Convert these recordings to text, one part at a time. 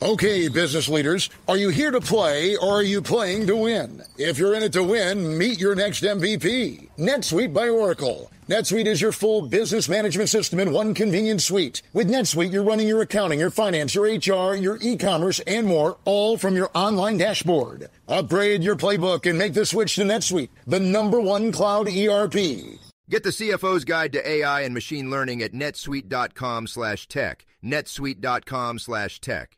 Okay, business leaders, are you here to play or are you playing to win? If you're in it to win, meet your next MVP. NetSuite by Oracle. NetSuite is your full business management system in one convenient suite. With NetSuite, you're running your accounting, your finance, your HR, your e-commerce, and more, all from your online dashboard. Upgrade your playbook and make the switch to NetSuite, the #1 cloud ERP. Get the CFO's Guide to AI and Machine Learning at netsuite.com/tech. netsuite.com/tech.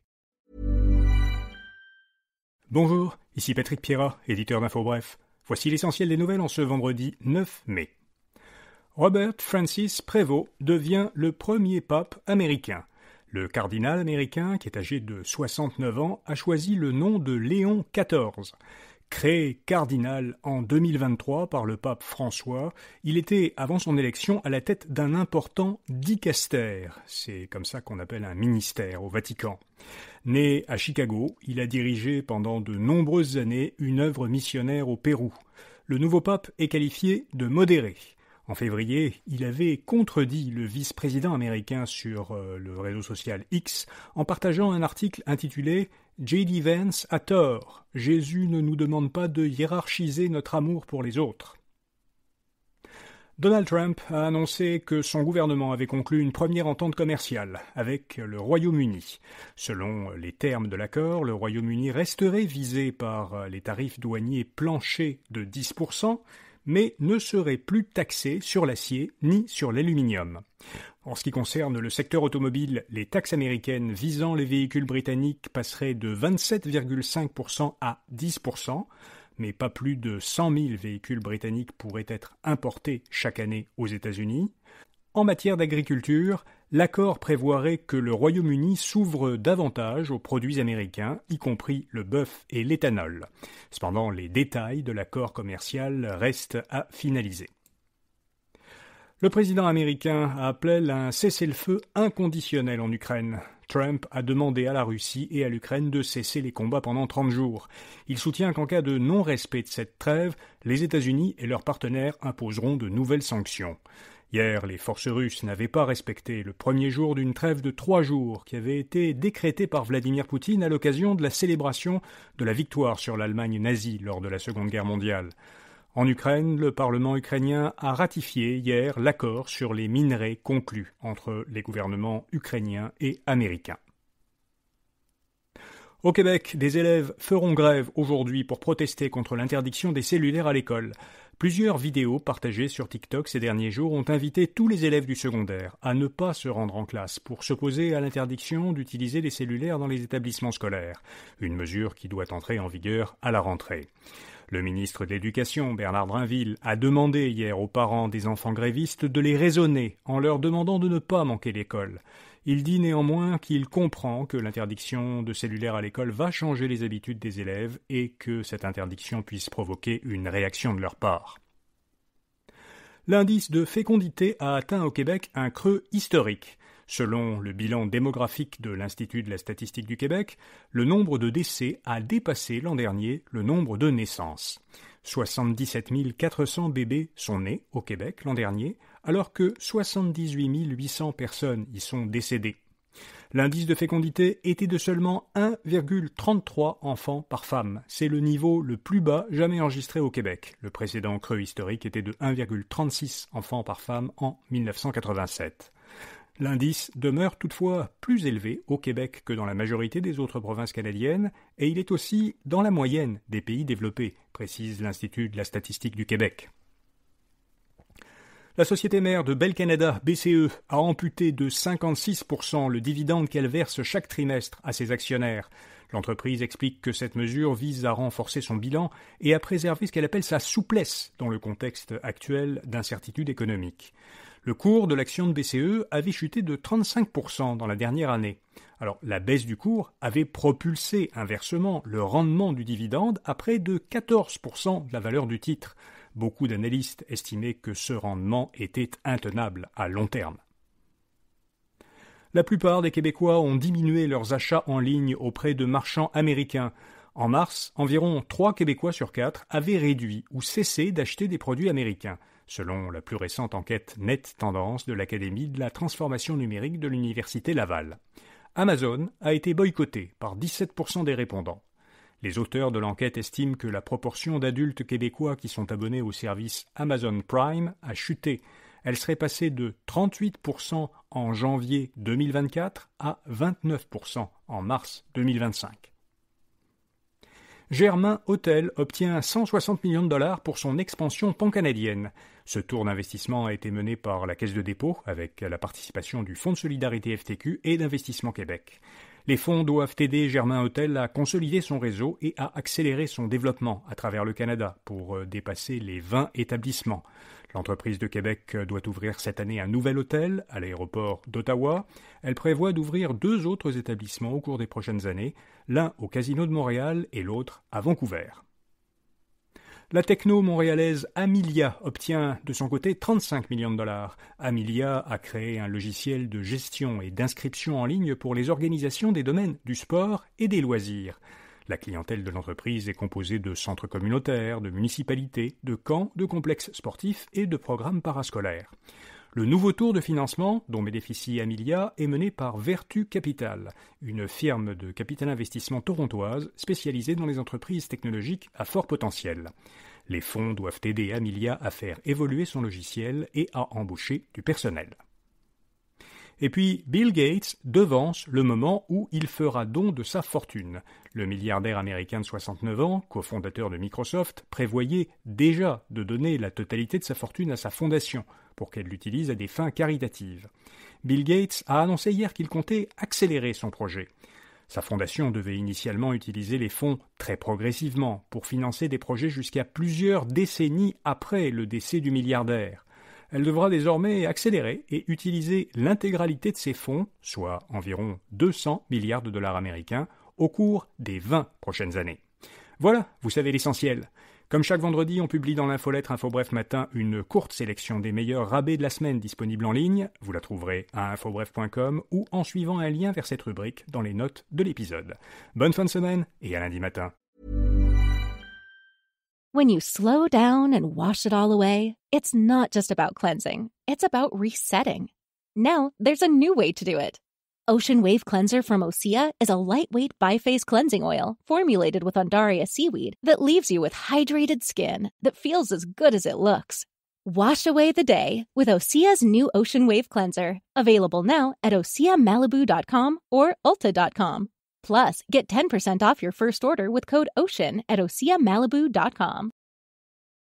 Bonjour, ici Patrick Pierrat, éditeur d'InfoBref. Voici l'essentiel des nouvelles en ce vendredi 9 mai. Robert Francis Prévost devient le premier pape américain. Le cardinal américain, qui est âgé de 69 ans, a choisi le nom de Léon XIV. Créé cardinal en 2023 par le pape François, il était, avant son élection, à la tête d'un important dicastère. C'est comme ça qu'on appelle un ministère au Vatican. Né à Chicago, il a dirigé pendant de nombreuses années une œuvre missionnaire au Pérou. Le nouveau pape est qualifié de modéré. En février, il avait contredit le vice-président américain sur le réseau social X en partageant un article intitulé « J.D. Vance a tort. Jésus ne nous demande pas de hiérarchiser notre amour pour les autres. » Donald Trump a annoncé que son gouvernement avait conclu une première entente commerciale avec le Royaume-Uni. Selon les termes de l'accord, le Royaume-Uni resterait visé par les tarifs douaniers planchers de 10%, mais ne serait plus taxé sur l'acier ni sur l'aluminium. En ce qui concerne le secteur automobile, les taxes américaines visant les véhicules britanniques passeraient de 27,5% à 10%, mais pas plus de 100 000 véhicules britanniques pourraient être importés chaque année aux États-Unis. En matière d'agriculture, l'accord prévoirait que le Royaume-Uni s'ouvre davantage aux produits américains, y compris le bœuf et l'éthanol. Cependant, les détails de l'accord commercial restent à finaliser. Le président américain appelle à un cessez-le-feu inconditionnel en Ukraine. Trump a demandé à la Russie et à l'Ukraine de cesser les combats pendant 30 jours. Il soutient qu'en cas de non-respect de cette trêve, les États-Unis et leurs partenaires imposeront de nouvelles sanctions. Hier, les forces russes n'avaient pas respecté le premier jour d'une trêve de 3 jours qui avait été décrétée par Vladimir Poutine à l'occasion de la célébration de la victoire sur l'Allemagne nazie lors de la Seconde Guerre mondiale. En Ukraine, le Parlement ukrainien a ratifié hier l'accord sur les minerais conclu entre les gouvernements ukrainiens et américains. Au Québec, des élèves feront grève aujourd'hui pour protester contre l'interdiction des cellulaires à l'école. Plusieurs vidéos partagées sur TikTok ces derniers jours ont invité tous les élèves du secondaire à ne pas se rendre en classe pour s'opposer à l'interdiction d'utiliser les cellulaires dans les établissements scolaires, une mesure qui doit entrer en vigueur à la rentrée. Le ministre de l'Éducation, Bernard Drinville, a demandé hier aux parents des enfants grévistes de les raisonner en leur demandant de ne pas manquer l'école. Il dit néanmoins qu'il comprend que l'interdiction de cellulaire à l'école va changer les habitudes des élèves et que cette interdiction puisse provoquer une réaction de leur part. L'indice de fécondité a atteint au Québec un creux historique. Selon le bilan démographique de l'Institut de la statistique du Québec, le nombre de décès a dépassé l'an dernier le nombre de naissances. 77 400 bébés sont nés au Québec l'an dernier, alors que 78 800 personnes y sont décédées. L'indice de fécondité était de seulement 1,33 enfants par femme. C'est le niveau le plus bas jamais enregistré au Québec. Le précédent creux historique était de 1,36 enfants par femme en 1987. L'indice demeure toutefois plus élevé au Québec que dans la majorité des autres provinces canadiennes, et il est aussi dans la moyenne des pays développés, précise l'Institut de la statistique du Québec. La société mère de Bell Canada, BCE, a amputé de 56% le dividende qu'elle verse chaque trimestre à ses actionnaires. L'entreprise explique que cette mesure vise à renforcer son bilan et à préserver ce qu'elle appelle sa souplesse dans le contexte actuel d'incertitude économique. Le cours de l'action de BCE avait chuté de 35% dans la dernière année. Alors, la baisse du cours avait propulsé inversement le rendement du dividende à près de 14% de la valeur du titre. Beaucoup d'analystes estimaient que ce rendement était intenable à long terme. La plupart des Québécois ont diminué leurs achats en ligne auprès de marchands américains. En mars, environ 3 Québécois sur 4 avaient réduit ou cessé d'acheter des produits américains, selon la plus récente enquête Net Tendance de l'Académie de la transformation numérique de l'Université Laval. Amazon a été boycotté par 17% des répondants. Les auteurs de l'enquête estiment que la proportion d'adultes québécois qui sont abonnés au service Amazon Prime a chuté. Elle serait passée de 38% en janvier 2024 à 29% en mars 2025. Germain Hôtel obtient 160 millions de dollars pour son expansion pan-canadienne. Ce tour d'investissement a été mené par la Caisse de dépôt avec la participation du Fonds de solidarité FTQ et d'Investissement Québec. Les fonds doivent aider Germain Hôtel à consolider son réseau et à accélérer son développement à travers le Canada pour dépasser les 20 établissements. L'entreprise de Québec doit ouvrir cette année un nouvel hôtel à l'aéroport d'Ottawa. Elle prévoit d'ouvrir 2 autres établissements au cours des prochaines années, l'un au Casino de Montréal et l'autre à Vancouver. La techno montréalaise Amelia obtient de son côté 35 millions de dollars. Amelia a créé un logiciel de gestion et d'inscription en ligne pour les organisations des domaines du sport et des loisirs. La clientèle de l'entreprise est composée de centres communautaires, de municipalités, de camps, de complexes sportifs et de programmes parascolaires. Le nouveau tour de financement, dont bénéficie Amelia, est mené par Vertu Capital, une firme de capital investissement torontoise spécialisée dans les entreprises technologiques à fort potentiel. Les fonds doivent aider Amelia à faire évoluer son logiciel et à embaucher du personnel. Et puis, Bill Gates devance le moment où il fera don de sa fortune. Le milliardaire américain de 69 ans, cofondateur de Microsoft, prévoyait déjà de donner la totalité de sa fortune à sa fondation pour qu'elle l'utilise à des fins caritatives. Bill Gates a annoncé hier qu'il comptait accélérer son projet. Sa fondation devait initialement utiliser les fonds très progressivement pour financer des projets jusqu'à plusieurs décennies après le décès du milliardaire. Elle devra désormais accélérer et utiliser l'intégralité de ses fonds, soit environ 200 milliards de dollars américains, au cours des 20 prochaines années. Voilà, vous savez l'essentiel. Comme chaque vendredi, on publie dans l'infolettre InfoBref Matin une courte sélection des meilleurs rabais de la semaine disponibles en ligne. Vous la trouverez à infobref.com ou en suivant un lien vers cette rubrique dans les notes de l'épisode. Bonne fin de semaine et à lundi matin. When you slow down and wash it all away, it's not just about cleansing. It's about resetting. Now, there's a new way to do it. Ocean Wave Cleanser from Osea is a lightweight biphase cleansing oil formulated with Undaria seaweed that leaves you with hydrated skin that feels as good as it looks. Wash away the day with Osea's new Ocean Wave Cleanser, available now at OseaMalibu.com or Ulta.com. Plus, get 10% off your first order with code OCEAN at OseaMalibu.com.